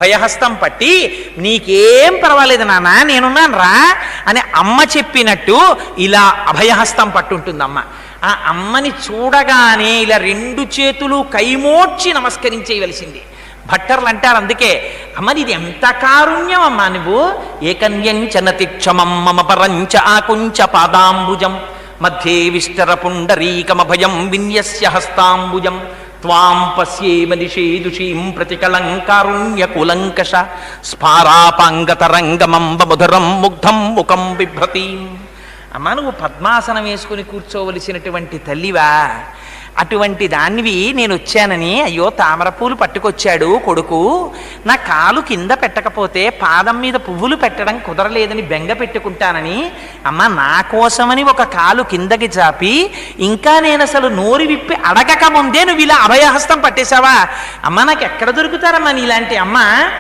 అభయహస్తం పట్టి నీకేం పర్వాలేదు నాన్న నేనున్నాను రా అని అమ్మ చెప్పినట్టు ఇలా అభయహస్తం పట్టుంటుంది అమ్మ. ఆ అమ్మని చూడగానే ఇలా రెండు చేతులు కైమోడ్చి నమస్కరించేయవలసింది. భట్టర్లు అంటారు అందుకే, అమ్మ ఇది ఎంత కారుణ్యం అమ్మా నువ్వు. ఏకన్యంచనతి క్షమం మమ పరంచ ఆకుంచ పాదాంబుజం మధ్యే విష్టర పుండరీకమభయం విన్యస్య హస్తాంబుజం త్వాం పశ్యేమ దిశేదుషీం ప్రతికలంకారుణ్యకులంకష స్ఫారాపాంగతరంగమంబ మధురం ముగ్ధం ముఖం బిభ్రతీం. అమ్మా నువ్వు పద్మాసనం వేసుకుని కూర్చోవలసినటువంటి తల్లివా, అటువంటి దానివి నేను వచ్చానని అయ్యో తామరపూలు పట్టుకొచ్చాడు కొడుకు, నా కాలు కింద పెట్టకపోతే పాదం మీద పువ్వులు పెట్టడం కుదరలేదని బెంగ పెట్టుకుంటానని అమ్మ నా కోసమని ఒక కాలు కిందకి చాపి ఇంకా నేను అసలు నోరు విప్పి అడగక ముందే నువ్వు ఇలా అభయహస్తం పట్టేశావా. అమ్మ నాకు ఎక్కడ దొరుకుతారమ్మా నీలాంటి అమ్మ.